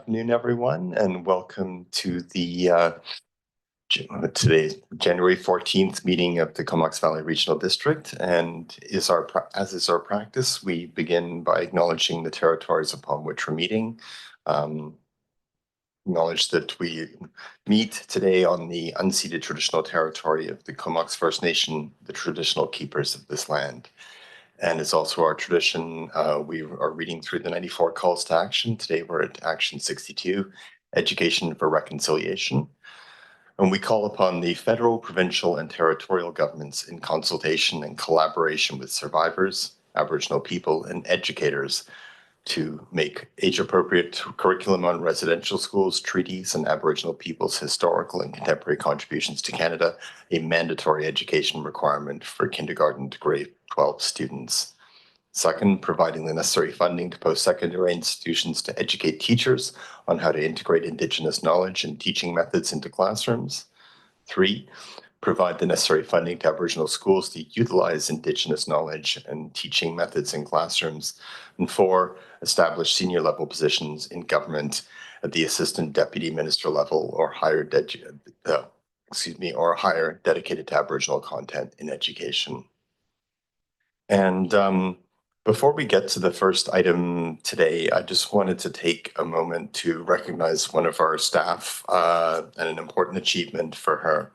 Afternoon, everyone, and welcome to the today's January 14th meeting of the Comox Valley Regional District. And as is our practice, we begin by acknowledging the territories upon which we're meeting. Acknowledge that we meet today on the unceded traditional territory of the Comox First Nation, the traditional keepers of this land. And it's also our tradition, we are reading through the 94 calls to action. Today we're at action 62, Education for Reconciliation. And we call upon the federal, provincial, and territorial governments in consultation and collaboration with survivors, Aboriginal people, and educators to make age-appropriate curriculum on residential schools, treaties, and Aboriginal people's historical and contemporary contributions to Canada a mandatory education requirement for kindergarten to grade 12 students. Second, providing the necessary funding to post-secondary institutions to educate teachers on how to integrate Indigenous knowledge and teaching methods into classrooms. Three, provide the necessary funding to Aboriginal schools to utilize Indigenous knowledge and teaching methods in classrooms. And four, establish senior level positions in government at the assistant deputy minister level or higher, dedicated to Aboriginal content in education. And before we get to the first item today, I just wanted to take a moment to recognize one of our staff and an important achievement for her.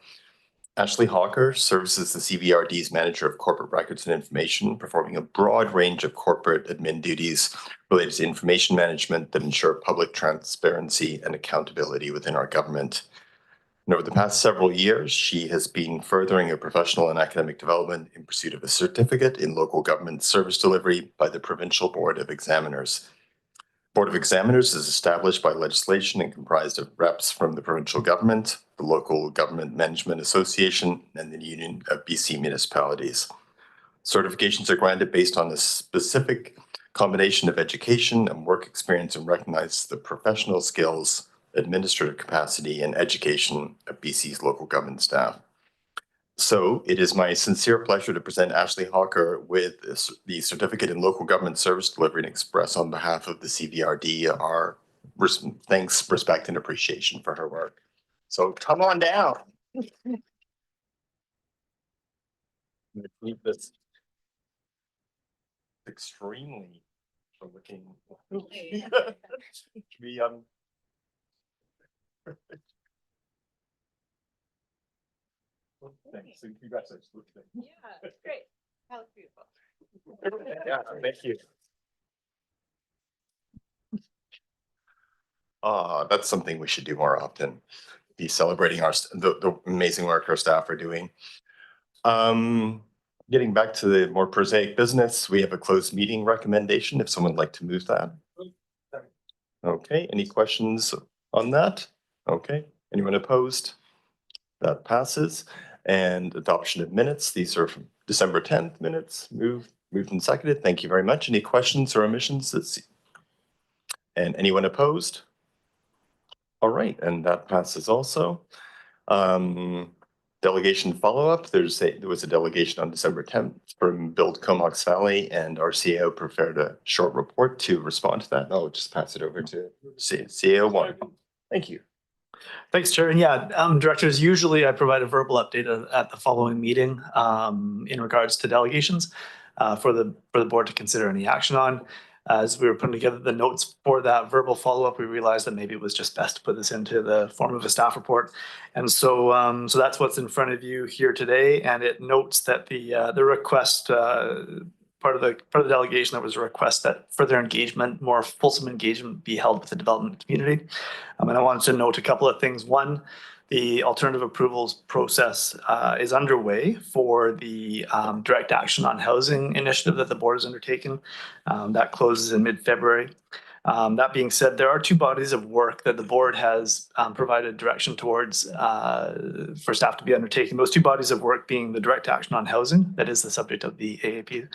Ashley Hawker serves as the CVRD's Manager of Corporate Records and Information, performing a broad range of corporate admin duties related to information management that ensure public transparency and accountability within our government. And over the past several years, she has been furthering her professional and academic development in pursuit of a certificate in local government service delivery by the Provincial Board of Examiners. Board of Examiners is established by legislation and comprised of reps from the provincial government, the Local Government Management Association, and the Union of BC Municipalities. Certifications are granted based on a specific combination of education and work experience and recognize the professional skills, administrative capacity, and education of BC's local government staff. So it is my sincere pleasure to present Ashley Hawker with the Certificate in Local Government Service Delivery and express on behalf of the CVRD our thanks, respect, and appreciation for her work. So come on down. Keep this extremely looking. We thanks and congratulations. Yeah, that's great. That looks beautiful. Yeah, thank you. That's something we should do more often. Be celebrating the amazing work our staff are doing. Getting back to the more prosaic business, we have a closed meeting recommendation. If someone would like to move that. Okay, any questions on that? Okay, anyone opposed? That passes. And adoption of minutes. These are from December 10th minutes. Moved and seconded. Thank you very much. Any questions or omissions? And anyone opposed? All right, and that passes also. Delegation follow-up. There was a delegation on December 10th from Build Comox Valley, and our CAO prepared a short report to respond to that. I'll just pass it over to CAO 1. Thank you. Thanks, Chair. And yeah, directors, usually I provide a verbal update at the following meeting in regards to delegations for the board to consider any action on. As we were putting together the notes for that verbal follow-up, we realized that maybe it was just best to put this into the form of a staff report. And so that's what's in front of you here today. And it notes that the request, part of the delegation, there was a request that further engagement, more fulsome engagement be held with the development community. And I wanted to note a couple of things. One, the alternative approvals process is underway for the direct action on housing initiative that the board has undertaken. That closes in mid-February. That being said, there are two bodies of work that the board has provided direction towards for staff to be undertaking. Those two bodies of work being the direct action on housing, that is the subject of the AAP,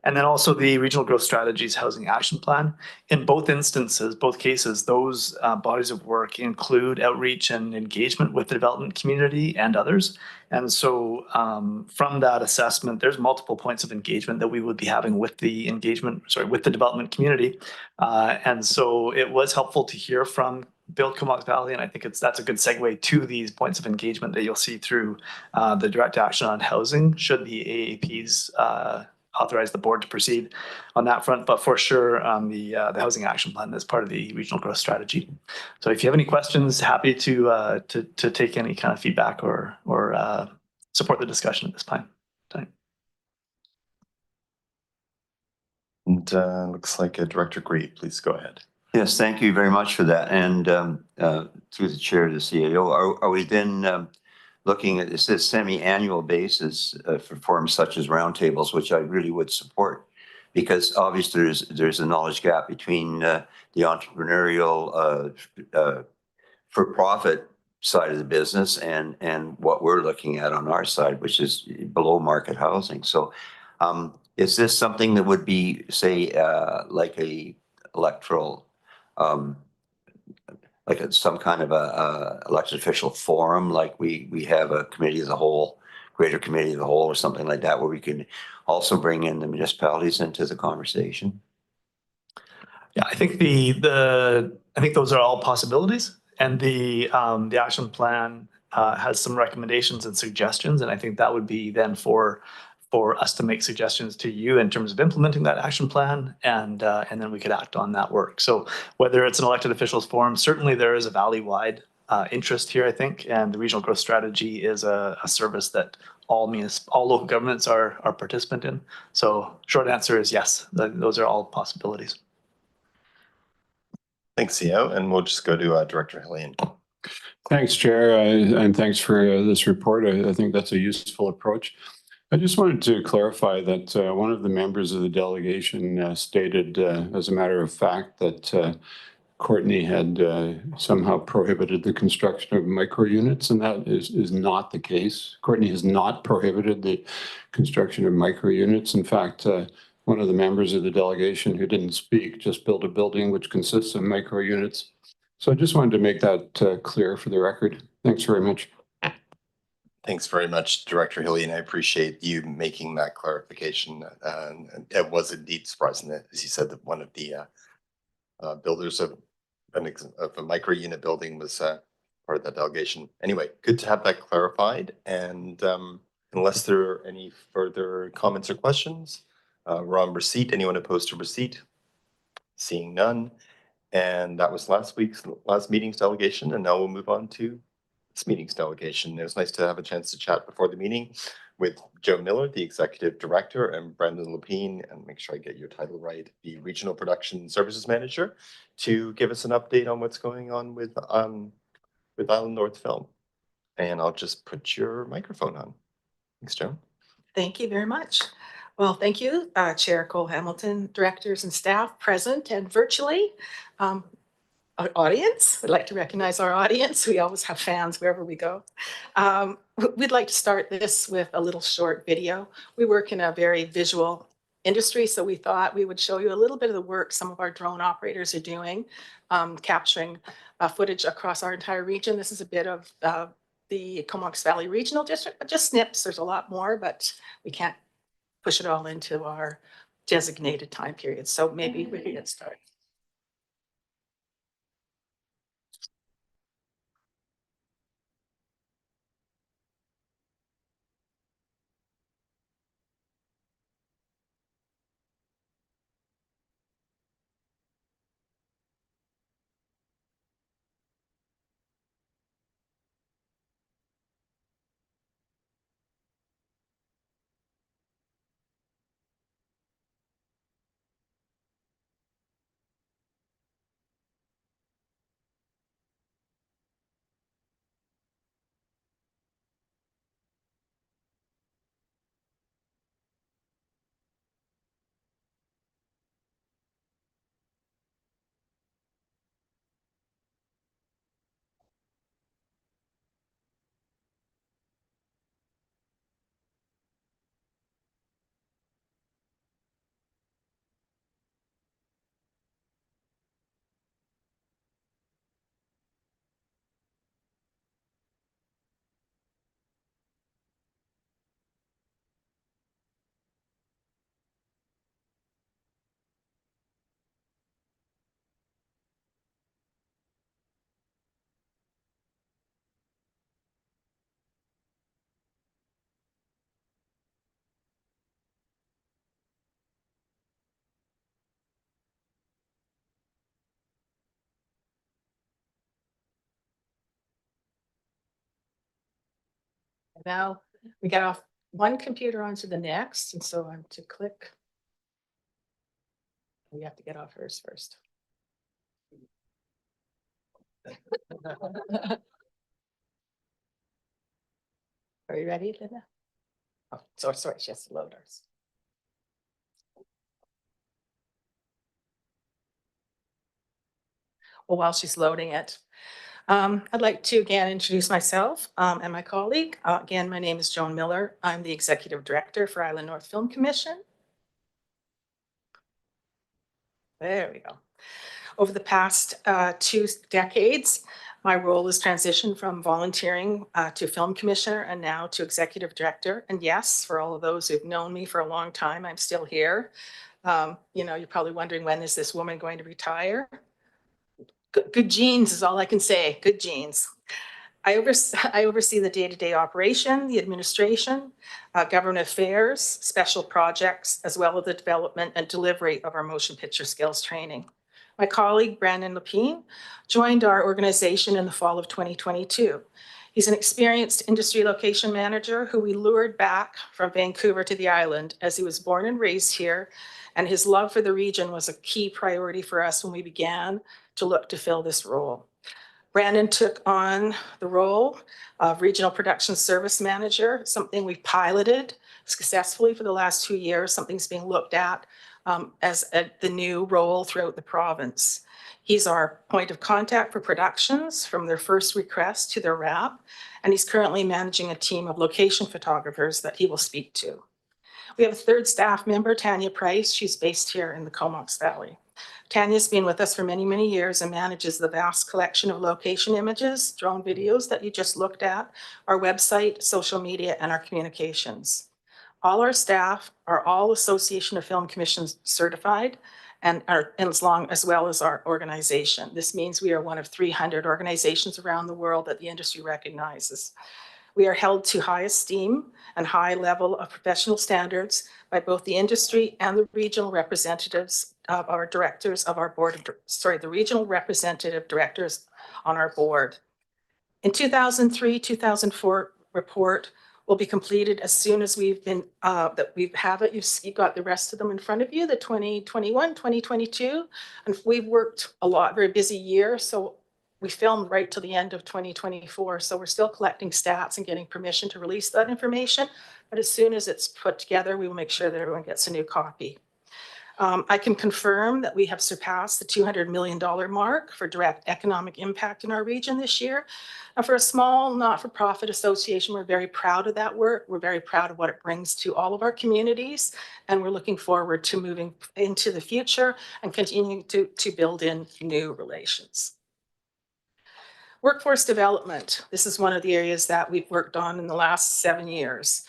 And then also the Regional Growth Strategies Housing Action Plan. In both instances, both cases, those bodies of work include outreach and engagement with the development community and others. And so from that assessment, there's multiple points of engagement that we would be having with the with the development community. And so it was helpful to hear from Build Comox Valley, and I think that's a good segue to these points of engagement that you'll see through the direct action on housing should the AAPs authorize the board to proceed on that front. But for sure, the housing action plan is part of the regional growth strategy. So if you have any questions, happy to take any kind of feedback or support the discussion at this time. And looks like Director Grieve, please go ahead. Yes, thank you very much for that. And through the chair to the CAO, are we then looking at this semi-annual basis for forums such as roundtables, which I really would support, because obviously there's a knowledge gap between the entrepreneurial for-profit side of the business and what we're looking at on our side, which is below market housing. So is this something that would be, say, like a electoral, some kind of a elected official forum, like we have a committee of the whole, greater committee of the whole, or something like that, where we can also bring in the municipalities into the conversation? Yeah, I think I think those are all possibilities, and the action plan has some recommendations and suggestions, and I think that would be then for us to make suggestions to you in terms of implementing that action plan, and then we could act on that work. So whether it's an elected officials forum, certainly there is a valley-wide interest here, I think, and the regional growth strategy is a service that all local governments are participant in. So short answer is yes, those are all possibilities. Thanks, CEO, and we'll just go to Director Hillian. Thanks, Chair, and thanks for this report. I think that's a useful approach. I just wanted to clarify that one of the members of the delegation stated, as a matter of fact, that Courtney had somehow prohibited the construction of micro units, and that is not the case. Courtney has not prohibited the construction of micro units. In fact, one of the members of the delegation who didn't speak just built a building which consists of micro units. So I just wanted to make that clear for the record. Thanks very much. Thanks very much, Director Hillian. I appreciate you making that clarification. It was indeed surprising that, as you said, that one of the builders of a micro unit building was part of that delegation. Anyway, good to have that clarified. And unless there are any further comments or questions, we're on receipt. Anyone opposed to receipt? Seeing none. And that was last meeting's delegation. And now we'll move on to this meeting's delegation. It was nice to have a chance to chat before the meeting with Joe Miller, the Executive Director, and Brendan Lepine, and make sure I get your title right, the Regional Production Services Manager, to give us an update on what's going on with Island North Film. And I'll just put your microphone on. Thanks, Joe. Thank you very much. Well, thank you, Chair Cole Hamilton, directors and staff present and virtually. Our audience, we'd like to recognize our audience. We always have fans wherever we go. We'd like to start this with a little short video. We work in a very visual industry, so we thought we would show you a little bit of the work some of our drone operators are doing, capturing footage across our entire region. This is a bit of the Comox Valley Regional District, but just snips. There's a lot more, but we can't push it all into our designated time period. So maybe we can get started. Now we get off one computer onto the next, and so I'm to click. We have to get off hers first. Are you ready, Linda? Oh, sorry, she has to load ours. Well, while she's loading it, I'd like to again introduce myself and my colleague. Again, my name is Joan Miller. I'm the Executive Director for Island North Film Commission. There we go. Over the past 2 decades, my role has transitioned from volunteering to film commissioner and now to executive director. And yes, for all of those who've known me for a long time, I'm still here. You know, you're probably wondering, when is this woman going to retire? Good genes is all I can say. Good genes. I oversee the day-to-day operation, the administration, government affairs, special projects, as well as the development and delivery of our motion picture skills training. My colleague, Brandon Lepine, joined our organization in the fall of 2022. He's an experienced industry location manager who we lured back from Vancouver to the island, as he was born and raised here, and his love for the region was a key priority for us when we began to look to fill this role. Brandon took on the role of Regional Production Service Manager, something we've piloted successfully for the last 2 years, something's being looked at as the new role throughout the province. He's our point of contact for productions from their first request to their wrap, and he's currently managing a team of location photographers that he will speak to. We have a third staff member, Tanya Price. She's based here in the Comox Valley. Tanya's been with us for many, many years and manages the vast collection of location images, drone videos that you just looked at, our website, social media, and our communications. All our staff are all Association of Film Commissions certified, and as well as our organization. This means we are one of 300 organizations around the world that the industry recognizes. We are held to high esteem and high level of professional standards by both the industry and the regional representatives of our directors of our board, the regional representative directors on our board. In 2003, 2004 report will be completed as soon as we've been, that we have it. You've got the rest of them in front of you, the 2021, 2022. And we've worked a lot, very busy year. So we filmed right till the end of 2024. So we're still collecting stats and getting permission to release that information. But as soon as it's put together, we will make sure that everyone gets a new copy. I can confirm that we have surpassed the $200 million mark for direct economic impact in our region this year. And for a small not-for-profit association, we're very proud of that work. We're very proud of what it brings to all of our communities. And we're looking forward to moving into the future and continuing to build in new relations. Workforce development. This is one of the areas that we've worked on in the last 7 years.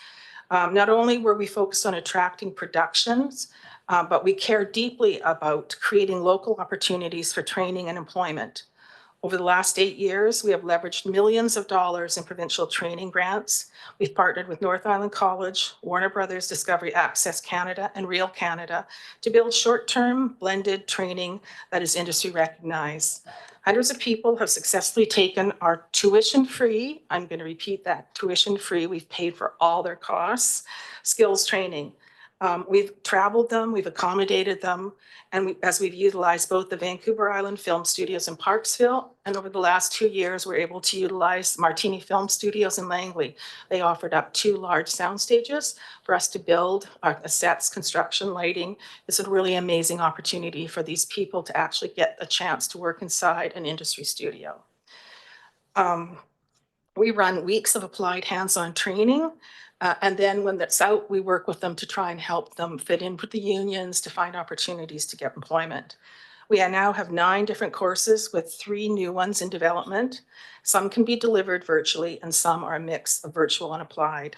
Not only were we focused on attracting productions, but we care deeply about creating local opportunities for training and employment. Over the last 8 years, we have leveraged millions of dollars in provincial training grants. We've partnered with North Island College, Warner Brothers Discovery Access Canada, and Real Canada to build short-term blended training that is industry recognized. Hundreds of people have successfully taken our tuition-free, I'm going to repeat that, tuition-free, we've paid for all their costs, skills training. We've traveled them, we've accommodated them, and as we've utilized both the Vancouver Island Film Studios in Parksville, and over the last 2 years, we're able to utilize Martini Film Studios in Langley. They offered up 2 large sound stages for us to build our sets, construction, lighting. It's a really amazing opportunity for these people to actually get a chance to work inside an industry studio. We run weeks of applied hands-on training. And then when that's out, we work with them to try and help them fit in with the unions to find opportunities to get employment. We now have 9 different courses with 3 new ones in development. Some can be delivered virtually and some are a mix of virtual and applied.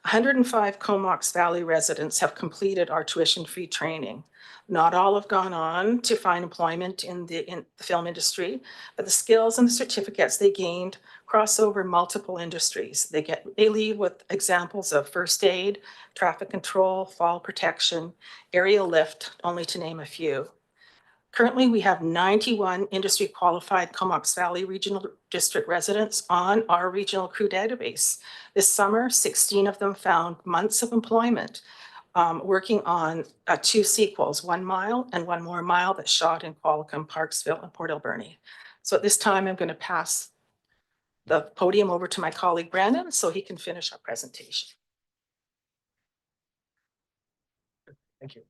105 Comox Valley residents have completed our tuition-free training. Not all have gone on to find employment in the film industry, but the skills and the certificates they gained cross over multiple industries. They leave with examples of first aid, traffic control, fall protection, aerial lift, only to name a few. Currently, we have 91 industry qualified Comox Valley Regional District residents on our regional crew database. This summer, 16 of them found months of employment working on 2 sequels, 1 Mile and One More Mile, that shot in Qualicum, Parksville, and Port Alberni. So at this time, I'm going to pass the podium over to my colleague Brandon so he can finish our presentation. Thank you.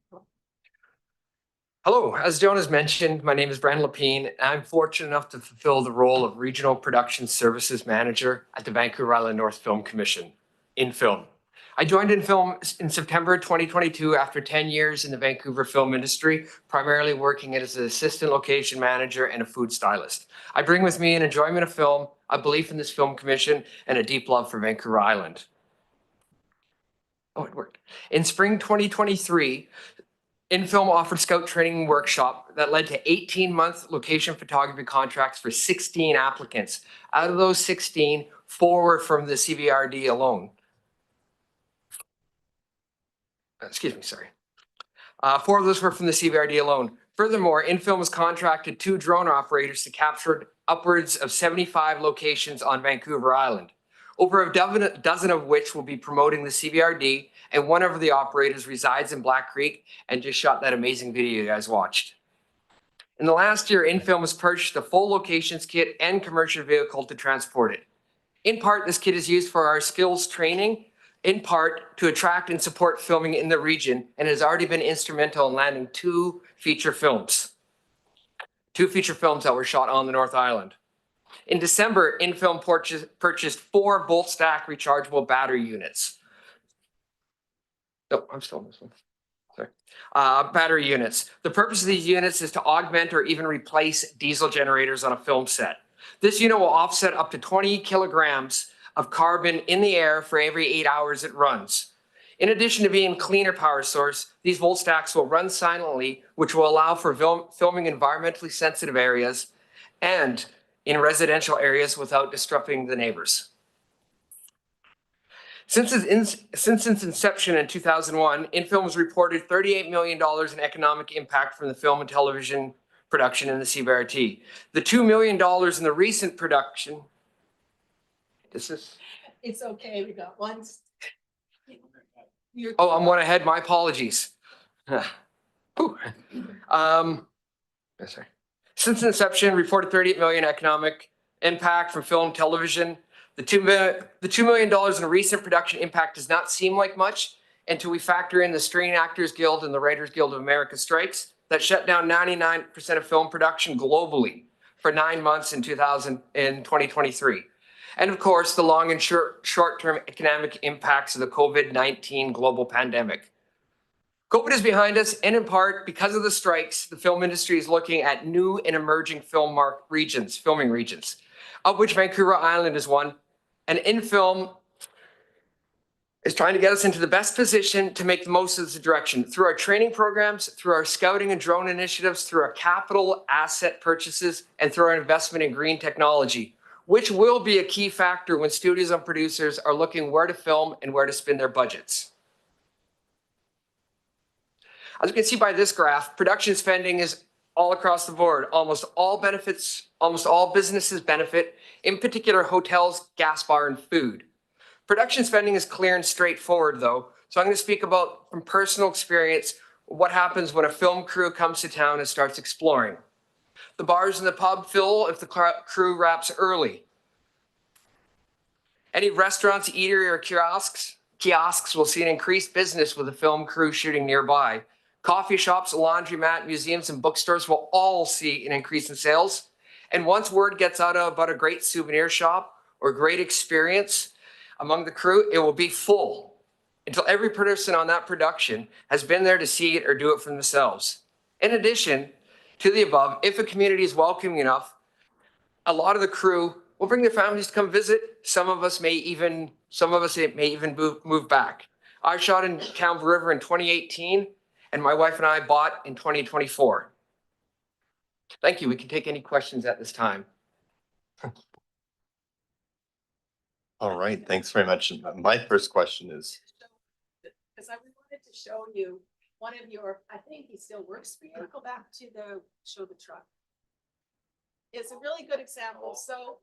Hello, as Jonas mentioned, my name is Brandon Lapine, and I'm fortunate enough to fulfill the role of Regional Production Services Manager at the Vancouver Island North Film Commission in film. I joined in film in September 2022 after 10 years in the Vancouver film industry, primarily working as an assistant location manager and a food stylist. I bring with me an enjoyment of film, a belief in this film commission, and a deep love for Vancouver Island. Oh, it worked. In spring 2023, InFilm offered scout training workshop that led to 18-month location photography contracts for 16 applicants. Out of those 16, 4 were from the CVRD alone. Excuse me, sorry. 4 of those were from the CVRD alone. Furthermore, InFilm has contracted 2 drone operators to capture upwards of 75 locations on Vancouver Island. Over a dozen of which will be promoting the CVRD, and one of the operators resides in Black Creek and just shot that amazing video you guys watched. In the last year, InFilm has purchased a full locations kit and commercial vehicle to transport it. In part, this kit is used for our skills training, in part to attract and support filming in the region, and has already been instrumental in landing 2 feature films. 2 feature films that were shot on the North Island. In December, InFilm purchased 4 Volt Stack rechargeable battery units. Oh, I'm still on this one. Sorry. Battery units. The purpose of these units is to augment or even replace diesel generators on a film set. This unit will offset up to 20 kilograms of carbon in the air for every 8 hours it runs. In addition to being a cleaner power source, these Volt Stacks will run silently, which will allow for filming environmentally sensitive areas and in residential areas without disrupting the neighbors. Since its inception in 2001, InFilm has reported $38 million in economic impact from the film and television production in the CVRT. The $2 million in the recent production, It's okay, we got one. Oh, I'm one ahead, my apologies. Sorry. Since inception, reported 38 million economic impact from film, television. The $2 million in recent production impact does not seem like much until we factor in the Screen Actors Guild and the Writers Guild of America strikes that shut down 99% of film production globally for 9 months in 2023. And of course, the long and short-term economic impacts of the COVID-19 global pandemic. COVID is behind us, and in part because of the strikes, the film industry is looking at new and emerging filming regions, of which Vancouver Island is one. And InFilm is trying to get us into the best position to make the most of this direction through our training programs, through our scouting and drone initiatives, through our capital asset purchases, and through our investment in green technology, which will be a key factor when studios and producers are looking where to film and where to spend their budgets. As you can see by this graph, production spending is all across the board. Almost all businesses benefit, in particular hotels, gas bar, and food. Production spending is clear and straightforward though, so I'm going to speak about from personal experience what happens when a film crew comes to town and starts exploring. The bars and the pub fill if the crew wraps early. Any restaurants, eatery, or kiosks will see an increased business with a film crew shooting nearby. Coffee shops, laundromat, museums, and bookstores will all see an increase in sales. And once word gets out about a great souvenir shop or great experience among the crew, it will be full until every person on that production has been there to see it or do it for themselves. In addition to the above, if a community is welcoming enough, a lot of the crew will bring their families to come visit. Some of us may even move back. I shot in Campbell River in 2018, and my wife and I bought in 2024. Thank you. We can take any questions at this time. All right, thanks very much. My first question is, Because I wanted to show you one of your, I think he still works for you. Go back to show the truck. It's a really good example. So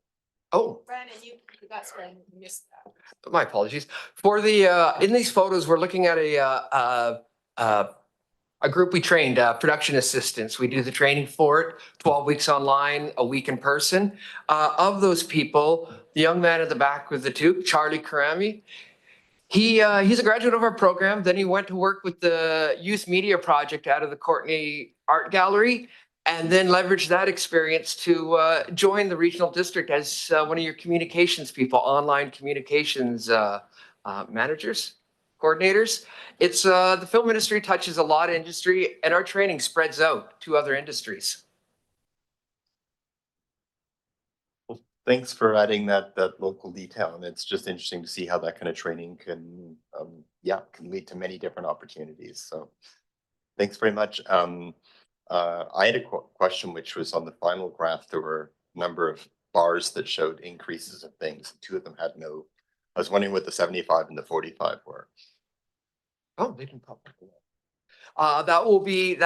Oh, Brandon, that's where I missed that. my apologies. For the, in these photos, we're looking at a group we trained, production assistants. We do the training for it, 12 weeks online, a week in person. Of those people, the young man at the back with the toque, Charlie Karami, he's a graduate of our program. Then he went to work with the Youth Media Project out of the Courtney Art Gallery, and then leveraged that experience to join the regional district as one of your communications people, online communications managers, coordinators. It's the film industry touches a lot of industry, and our training spreads out to other industries. Thanks for adding that local detail, and it's just interesting to see how that kind of training can lead to many different opportunities. So thanks very much. I had a question which was on the final graph. There were a number of bars that showed increases of things. Two of them had no. I was wondering what the 75 and the 45 were. Oh, they didn't pop up. That will be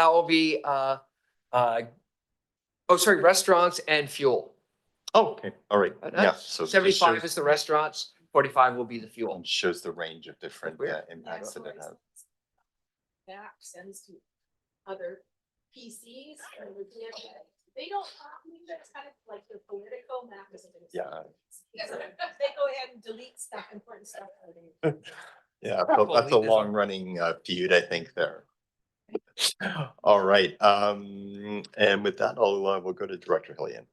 restaurants and fuel. Oh, okay, all right, yeah. So it just 75 shows- is the restaurants, 45 will be the fuel. and shows the range of different Weird. impacts that it has. Back sends to other PCs or the DFA. They don't, that's kind of like the political map. Yeah. They go ahead and delete stuff, important stuff. Yeah, so that's a long running feud, I think there. All right, and with that, we'll go to Director Hillian.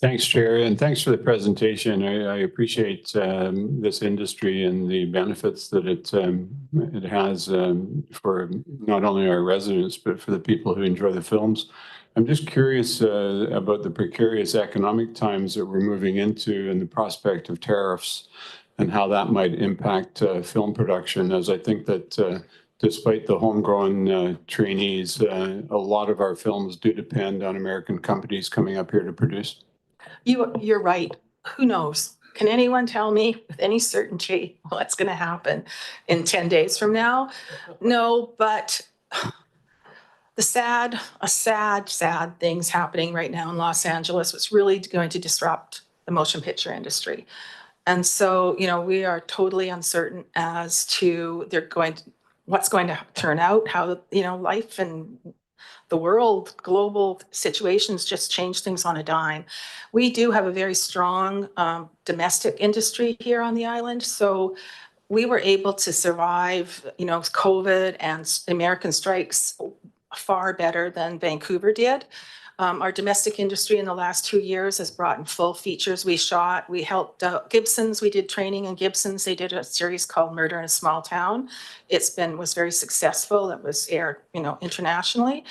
Thanks, Chair, and thanks for the presentation. I appreciate this industry and the benefits that it has for not only our residents, but for the people who enjoy the films. I'm just curious about the precarious economic times that we're moving into and the prospect of tariffs and how that might impact film production, as I think that despite the homegrown trainees, a lot of our films do depend on American companies coming up here to produce. You're right. Who knows? Can anyone tell me with any certainty what's going to happen in 10 days from now? No, but sad things happening right now in Los Angeles was really going to disrupt the motion picture industry. And so, we are totally uncertain as to what's going to turn out, how, life and the world, global situations just change things on a dime. We do have a very strong domestic industry here on the island. So we were able to survive, COVID and American strikes far better than Vancouver did. Our domestic industry in the last 2 years has brought in full features. We helped Gibson's, we did training in Gibson's. They did a series called Murder in a Small Town. Was very successful. It was aired, internationally.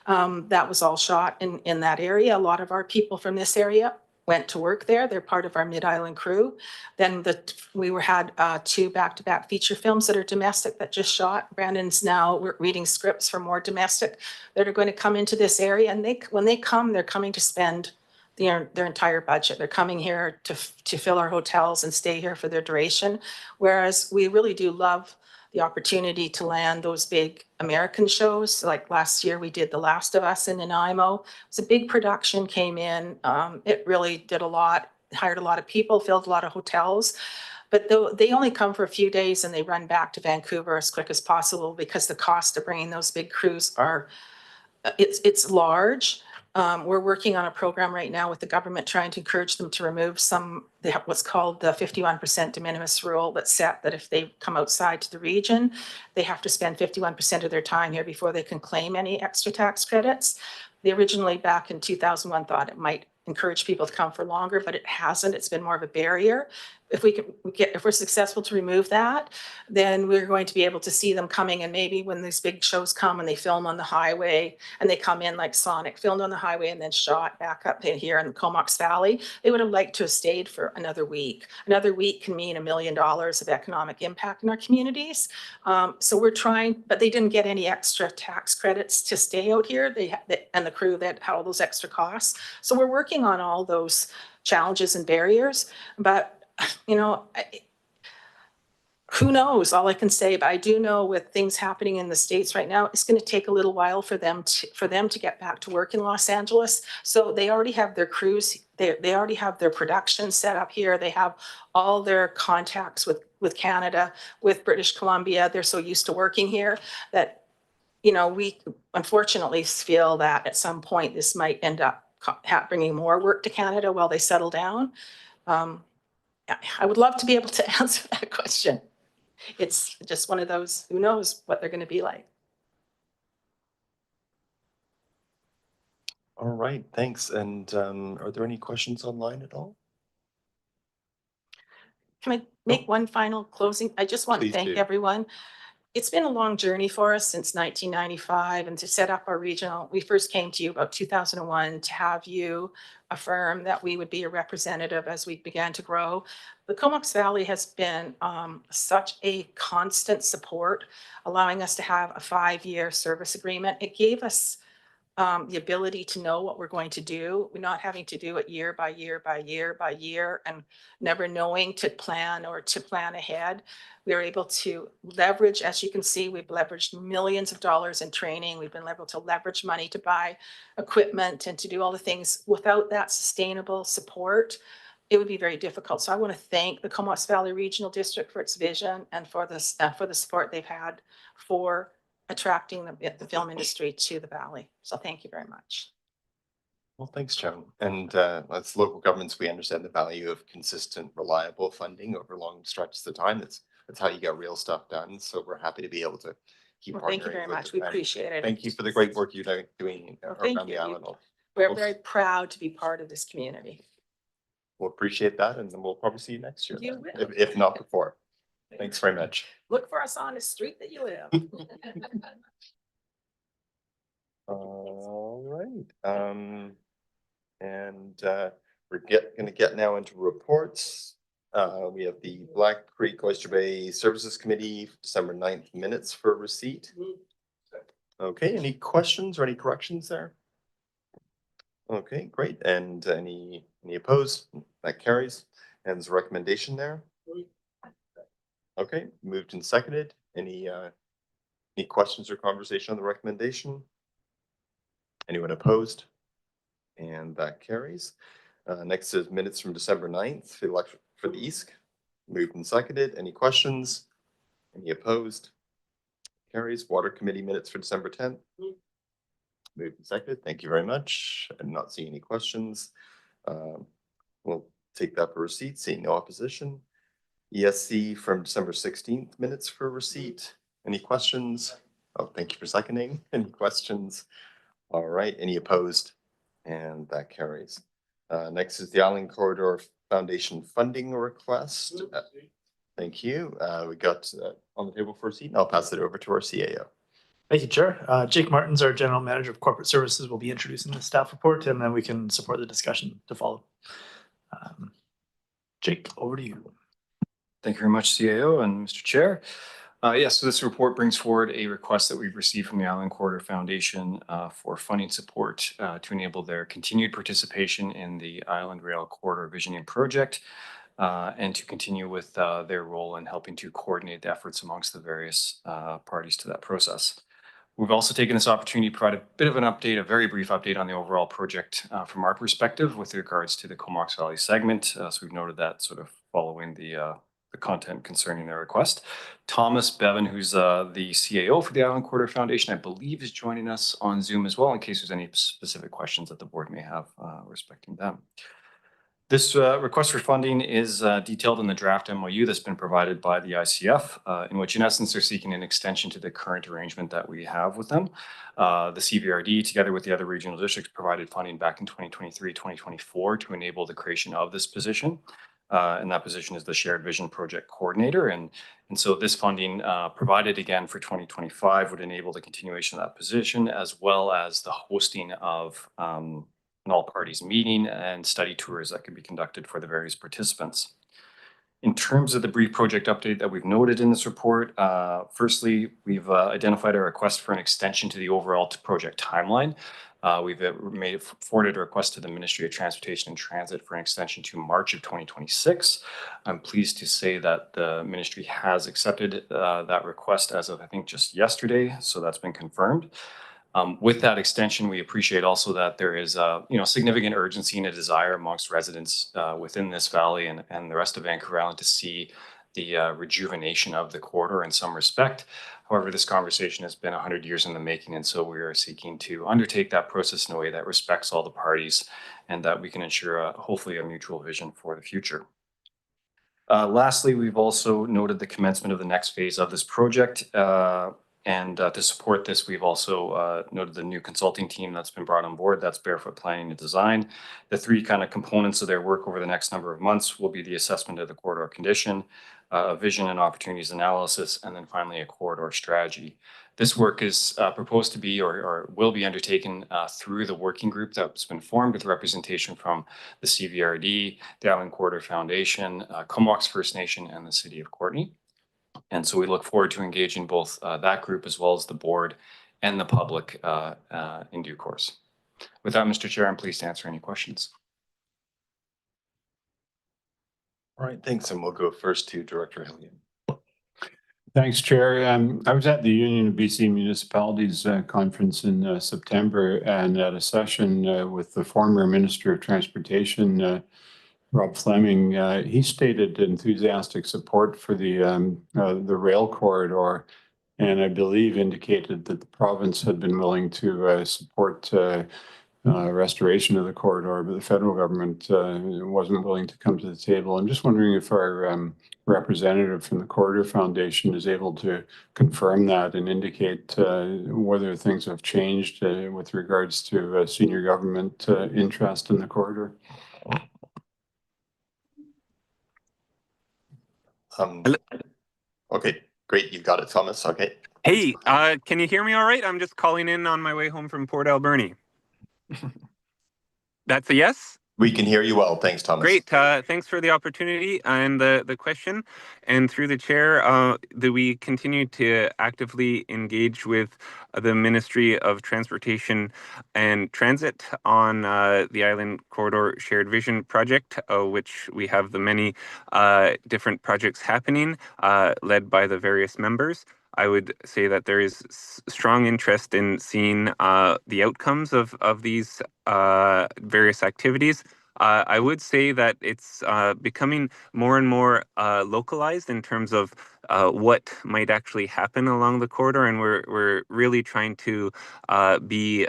That was all shot in that area. A lot of our people from this area went to work there. They're part of our Mid-Island crew. Then we had 2 back-to-back feature films that are domestic that just shot. Brandon's now reading scripts for more domestic that are going to come into this area. And when they come, they're coming to spend their entire budget. They're coming here to fill our hotels and stay here for their duration. Whereas we really do love the opportunity to land those big American shows. Like last year, we did The Last of Us in Nanaimo. It was a big production, came in. It really did a lot, hired a lot of people, filled a lot of hotels. But they only come for a few days and they run back to Vancouver as quick as possible because the cost of bringing those big crews it's large. We're working on a program right now with the government trying to encourage them to remove what's called the 51% de minimis rule that's set that if they come outside to the region, they have to spend 51% of their time here before they can claim any extra tax credits. They originally back in 2001 thought it might encourage people to come for longer, but it hasn't. It's been more of a barrier. If we're successful to remove that, then we're going to be able to see them coming. And maybe when these big shows come and they film on the highway and they come in like Sonic, filmed on the highway and then shot back up in here in the Comox Valley, they would have liked to have stayed for another week. Another week can mean $1 million of economic impact in our communities. So we're trying, but they didn't get any extra tax credits to stay out here. And the crew that had all those extra costs. So we're working on all those challenges and barriers, but who knows? All I can say, but I do know with things happening in the States right now, it's going to take a little while for them to get back to work in Los Angeles. So they already have their crews, they already have their production set up here. They have all their contacts with Canada, with British Columbia. They're so used to working here that, you know, we unfortunately feel that at some point this might end up bringing more work to Canada while they settle down. I would love to be able to answer that question. It's just one of those, who knows what they're going to be like. All right, thanks. And are there any questions online at all? Can I make one final closing? I just want to Please thank do. everyone. It's been a long journey for us since 1995, and to set up our regional, we first came to you about 2001 to have you affirm that we would be a representative as we began to grow. The Comox Valley has been such a constant support, allowing us to have a 5-year service agreement. It gave us the ability to know what we're going to do. We're not having to do it year by year by year by year and never knowing to plan or to plan ahead. We are able to leverage, as you can see, we've leveraged millions of dollars in training. We've been able to leverage money to buy equipment and to do all the things. Without that sustainable support, it would be very difficult. So I want to thank the Comox Valley Regional District for its vision and for this for the support they've had for attracting the film industry to the Valley. So thank you very much. Well, thanks, Joan. And as local governments, we understand the value of consistent, reliable funding over long stretches of time. That's how you get real stuff done. So we're happy to be able to keep Well, partnering. thank you very with much. the We appreciate it. Thank you for the great work you're doing thank around the you. island. We're very proud to be part of this community. We'll appreciate that, and then we'll probably see you next year. You then, will. if not before. Thanks very much. Look for us on the street that you live. All right. And we're going to get now into reports. We have the Black Creek Oyster Bay Services Committee, December 9th minutes for receipt. Okay, any questions or any corrections there? Okay, great. And any opposed? That carries. And there's a recommendation there. Okay, moved and seconded. Any questions or conversation on the recommendation? Anyone opposed? And that carries. Next is minutes from December 9th, the election for the East. Moved and seconded. Any questions? Any opposed? Carries. Water Committee minutes for December 10th. Moved and seconded. Thank you very much. I'm not seeing any questions. We'll take that for receipt. Seeing no opposition. ESC from December 16th minutes for receipt. Any questions? Oh, thank you for seconding. Any questions? All right. Any opposed? And that carries. Next is the Island Corridor Foundation funding request. Thank you. We got on the table for a seat, and I'll pass it over to our CAO. Thank you, Chair. Jake Martins, our General Manager of Corporate Services, will be introducing the staff report, and then we can support the discussion to follow. Jake, over to you. Thank you very much, CAO and Mr. Chair. Yes, so this report brings forward a request that we've received from the Island Corridor Foundation for funding support to enable their continued participation in the Island Rail Corridor Visioning Project and to continue with their role in helping to coordinate the efforts amongst the various parties to that process. We've also taken this opportunity to provide a bit of an update, a very brief update on the overall project from our perspective with regards to the Comox Valley segment. So we've noted that sort of following the content concerning their request. Thomas Bevan, who's the CAO for the Island Corridor Foundation, I believe is joining us on Zoom as well in case there's any specific questions that the board may have respecting them. This request for funding is detailed in the draft MOU that's been provided by the ICF, in which in essence they're seeking an extension to the current arrangement that we have with them. The CVRD, together with the other regional districts, provided funding back in 2023-2024 to enable the creation of this position. And that position is the Shared Vision Project Coordinator. And so this funding provided again for 2025 would enable the continuation of that position, as well as the hosting of an all parties meeting and study tours that can be conducted for the various participants. In terms of the brief project update that we've noted in this report, firstly, we've identified a request for an extension to the overall project timeline. We've forwarded a request to the Ministry of Transportation and Transit for an extension to March of 2026. I'm pleased to say that the ministry has accepted that request as of, I think, just yesterday. So that's been confirmed. With that extension, we appreciate also that there is significant urgency and a desire amongst residents within this valley and the rest of Vancouver Island to see the rejuvenation of the corridor in some respect. However, this conversation has been 100 years in the making, and so we are seeking to undertake that process in a way that respects all the parties and that we can ensure hopefully a mutual vision for the future. Lastly, we've also noted the commencement of the next phase of this project. And to support this, we've also noted the new consulting team that's been brought on board. That's Barefoot Planning and Design. The three kind of components of their work over the next number of months will be the assessment of the corridor condition, vision and opportunities analysis, and then finally a corridor strategy. This work is proposed to be or will be undertaken through the working group that's been formed with representation from the CVRD, the Island Corridor Foundation, Comox First Nation, and the City of Courtenay. And so we look forward to engaging both that group as well as the board and the public in due course. With that, Mr. Chair, I'm pleased to answer any questions. All right, thanks. And we'll go first to Director Hillian. Thanks, Chair. I was at the Union of BC Municipalities conference in September and at a session with the former Minister of Transportation, Rob Fleming. He stated enthusiastic support for the rail corridor, and I believe indicated that the province had been willing to support restoration of the corridor, but the federal government wasn't willing to come to the table. I'm just wondering if our representative from the Corridor Foundation is able to confirm that and indicate whether things have changed with regards to senior government interest in the corridor. Okay, great. You've got it, Thomas. Okay. Hey, can you hear me all right? I'm just calling in on my way home from Port Alberni. That's a yes? We can hear you well. Thanks, Thomas. Great. Thanks for the opportunity and the question. And through the chair, that we continue to actively engage with the Ministry of Transportation and Transit on the Island Corridor Shared Vision project, which we have the many different projects happening, led by the various members. I would say that there is strong interest in seeing the outcomes of these various activities. I would say that it's becoming more and more localized in terms of what might actually happen along the corridor, and we're really trying to be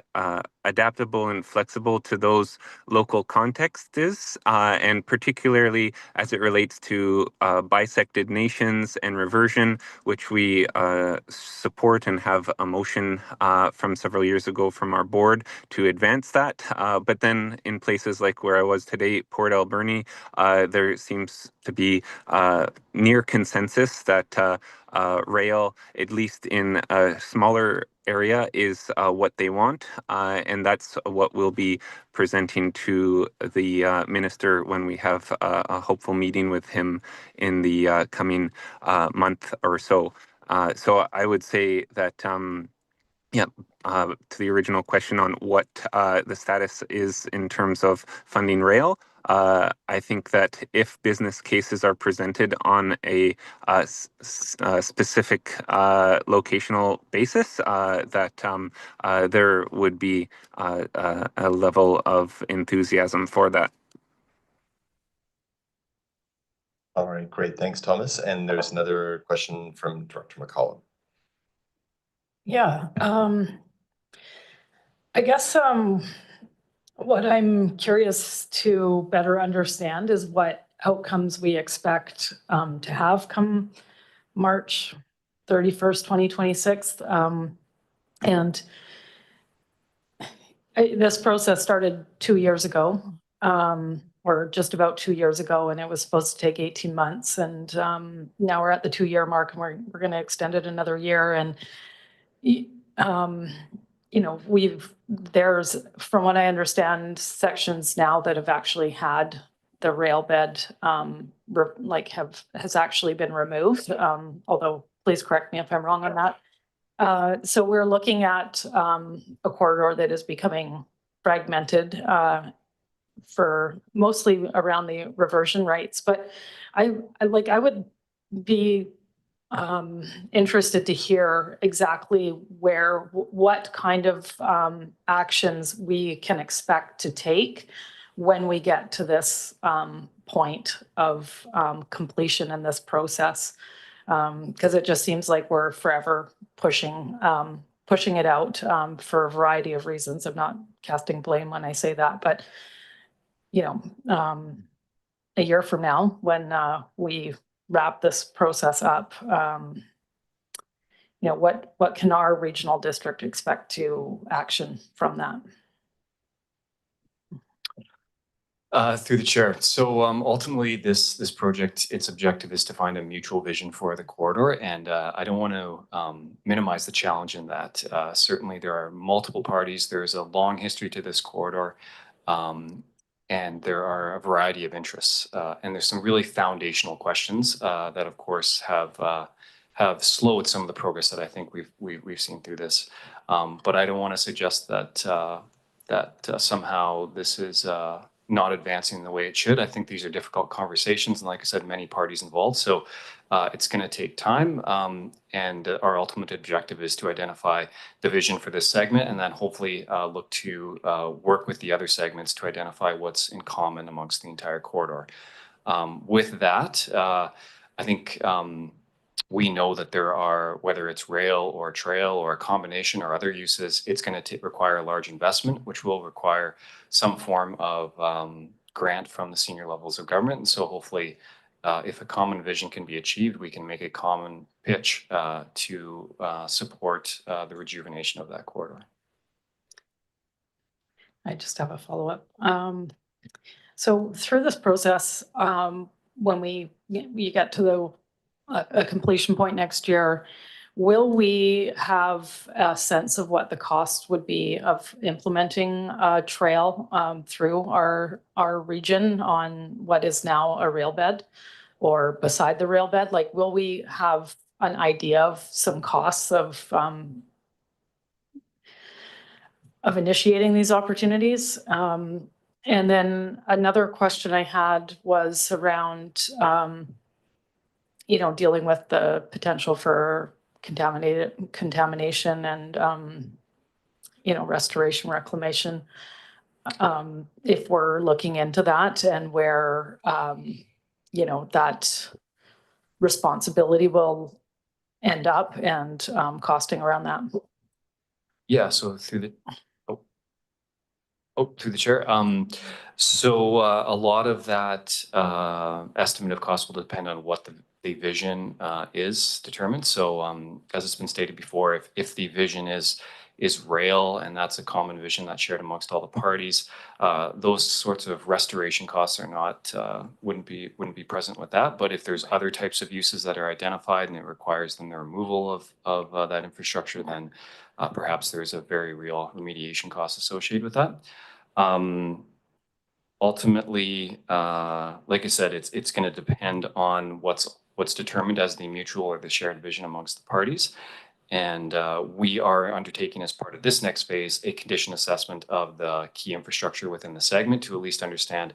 adaptable and flexible to those local contexts, and particularly as it relates to bisected nations and reversion, which we support and have a motion from several years ago from our board to advance that. But then in places like where I was today, Port Alberni, there seems to be near consensus that rail, at least in a smaller area, is what they want. And that's what we'll be presenting to the minister when we have a hopeful meeting with him in the coming month or so. So I would say that, to the original question on what the status is in terms of funding rail, I think that if business cases are presented on a specific locational basis, that there would be a level of enthusiasm for that. All right, great. Thanks, Thomas. And there's another question from Director McCollum. Yeah, I guess what I'm curious to better understand is what outcomes we expect to have come March 31st, 2026. And this process started 2 years ago, or just about 2 years ago, and it was supposed to take 18 months. And now we're at the 2-year mark, and we're going to extend it another year. And there's, from what I understand, sections now that have actually had the rail bed has actually been removed. Although, please correct me if I'm wrong on that. So we're looking at a corridor that is becoming fragmented for mostly around the reversion rights. But I would be interested to hear exactly what kind of actions we can expect to take when we get to this point of completion in this process. Because it just seems like we're forever pushing it out for a variety of reasons. I'm not casting blame when I say that, but a year from now, when we wrap this process up, what can our regional district expect to action from that? Through the chair. So ultimately, this project, its objective is to find a mutual vision for the corridor. And I don't want to minimize the challenge in that. Certainly, there are multiple parties. There's a long history to this corridor. And there are a variety of interests. And there's some really foundational questions that, of course, have slowed some of the progress that I think we've seen through this. But I don't want to suggest that somehow this is not advancing the way it should. I think these are difficult conversations, and like I said, many parties involved. So it's going to take time. And our ultimate objective is to identify the vision for this segment, and then hopefully look to work with the other segments to identify what's in common amongst the entire corridor. With that, I think we know that there are, whether it's rail or trail or a combination or other uses, it's going to require a large investment, which will require some form of grant from the senior levels of government. And so hopefully, if a common vision can be achieved, we can make a common pitch to support the rejuvenation of that corridor. I just have a follow-up. So through this process, when we get to a completion point next year, will we have a sense of what the cost would be of implementing a trail through our region on what is now a rail bed or beside the rail bed? Like, will we have an idea of some costs of initiating these opportunities? And then another question I had was around dealing with the potential for contamination and, restoration, reclamation. If we're looking into that and where, that responsibility will end up and costing around that. Yeah, so through the through the chair. So a lot of that estimate of cost will depend on what the vision is determined. So as it's been stated before, if the vision is rail, and that's a common vision that's shared amongst all the parties, those sorts of restoration costs are not wouldn't be present with that. But if there's other types of uses that are identified and it requires then the removal of that infrastructure, then perhaps there's a very real remediation cost associated with that. Ultimately, like I said, it's going to depend on what's determined as the mutual or the shared vision amongst the parties. And we are undertaking, as part of this next phase, a condition assessment of the key infrastructure within the segment to at least understand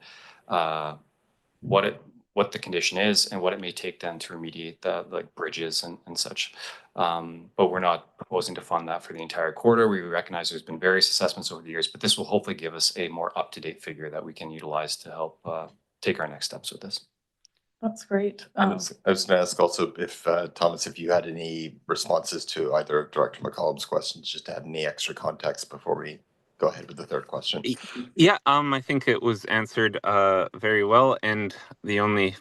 what the condition is and what it may take then to remediate the bridges and such. But we're not proposing to fund that for the entire corridor. We recognize there's been various assessments over the years, but this will hopefully give us a more up-to-date figure that we can utilize to help take our next steps with this. That's great. I was going to ask also if, Thomas, if you had any responses to either of Director McCollum's questions, just to add any extra context before we go ahead with the third question. Yeah, I think it was answered very well. And the only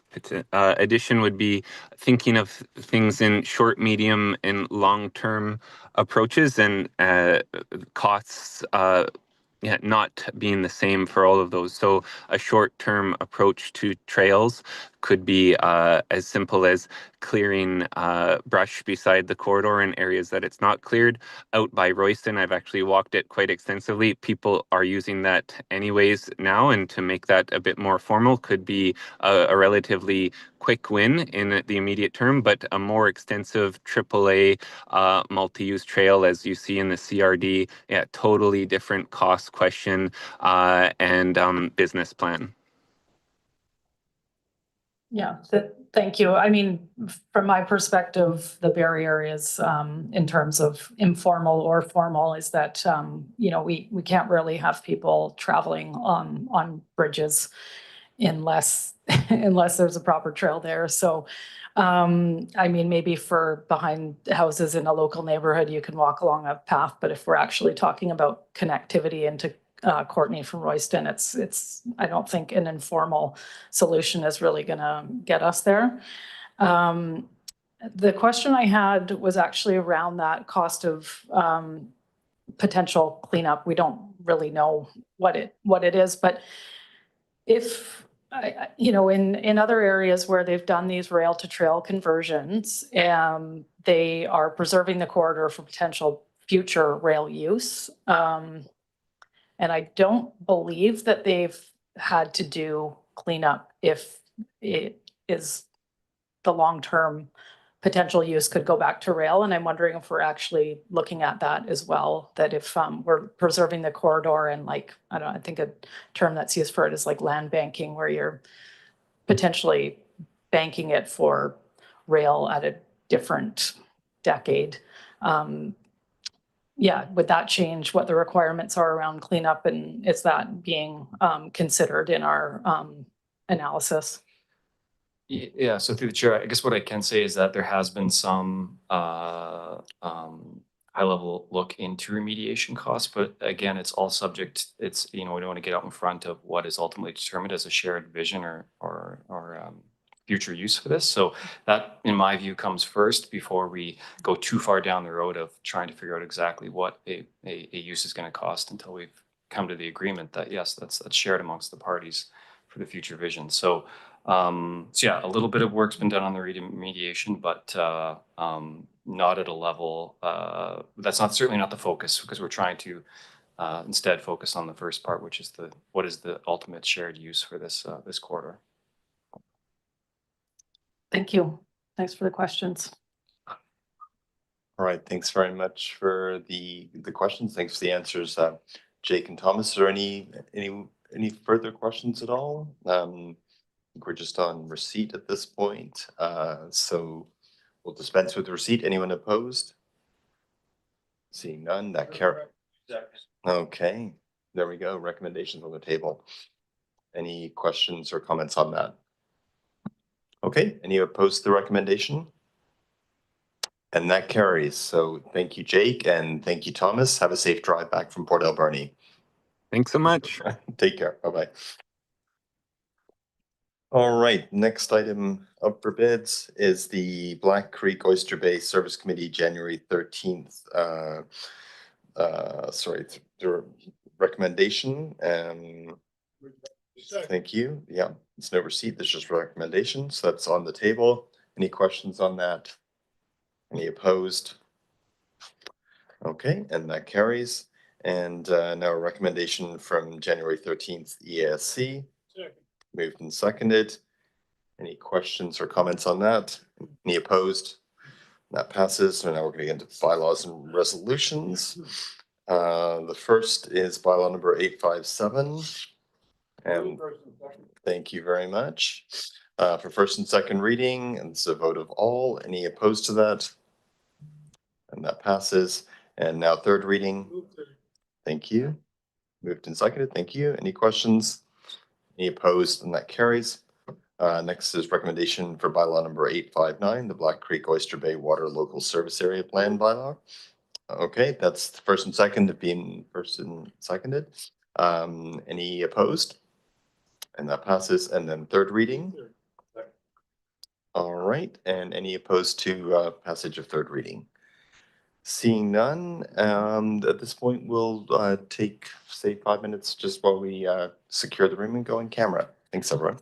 addition would be thinking of things in short, medium, and long-term approaches, and costs not being the same for all of those. So a short-term approach to trails could be as simple as clearing brush beside the corridor in areas that it's not cleared. Out by Royston, I've actually walked it quite extensively. People are using that anyways now, and to make that a bit more formal could be a relatively quick win in the immediate term, but a more extensive AAA multi-use trail, as you see in the CRD, yeah, totally different cost question and business plan. Yeah, thank you. I mean, from my perspective, the barrier is in terms of informal or formal is that, you know, we can't really have people traveling on bridges unless there's a proper trail there. So, I mean, maybe for behind houses in a local neighborhood, you can walk along a path, but if we're actually talking about connectivity into Courtney from Royston, it's I don't think an informal solution is really gonna get us there. The question I had was actually around that cost of potential cleanup. We don't really know what it is, but if you know, in other areas where they've done these rail to trail conversions, they are preserving the corridor for potential future rail use. And I don't believe that they've had to do cleanup if it is the long-term potential use could go back to rail. And I'm wondering if we're actually looking at that as well, that if we're preserving the corridor and like, I don't know, I think a term that's used for it is like land banking, where you're potentially banking it for rail at a different decade. Yeah, would that change what the requirements are around cleanup, and is that being considered in our analysis? Yeah, so through the chair, I guess what I can say is that there has been some high-level look into remediation costs, but again, it's all subject. It's, you know, we don't want to get out in front of what is ultimately determined as a shared vision or future use for this. So that, in my view, comes first before we go too far down the road of trying to figure out exactly what a use is going to cost until we've come to the agreement that yes, that's shared amongst the parties for the future vision. So yeah, a little bit of work's been done on the remediation, but not at a level that's not certainly not the focus, because we're trying to instead focus on the first part, which is what is the ultimate shared use for this this corridor. Thank you. Thanks for the questions. All right, thanks very much for the questions. Thanks for the answers, Jake and Thomas. Are there any further questions at all? I think we're just on receipt at this point, so we'll dispense with the receipt. Anyone opposed? Seeing none, that carry. Okay, there we go. Recommendations on the table. Any questions or comments on that? Okay, any opposed to the recommendation? And that carries. So thank you, Jake, and thank you, Thomas. Have a safe drive back from Port Alberni. Thanks so much. Take care. Bye-bye. All right, next item up for bids is the Black Creek Oyster Bay Service Committee, January 13th. Sorry, the recommendation. Thank you. Yeah, it's no receipt. There's just recommendations. So that's on the table. Any questions on that? Any opposed? Okay, and that carries. And now a recommendation from January 13th EASC. Moved and seconded. Any questions or comments on that? Any opposed? That passes. So now we're going to get into bylaws and resolutions. The first is bylaw number 857. And thank you very much. For first and second reading, and it's a vote of all. Any opposed to that? And that passes. And now third reading. Thank you. Moved and seconded. Thank you. Any questions? Any opposed? And that carries. Next is recommendation for bylaw number 859, the Black Creek Oyster Bay Water Local Service Area Plan bylaw. Okay, that's the first and second being first and seconded. Any opposed? And that passes. And then third reading. All right, and any opposed to passage of third reading? Seeing none, at this point, we'll take, say, 5 minutes just while we secure the room and go in camera. Thanks, everyone.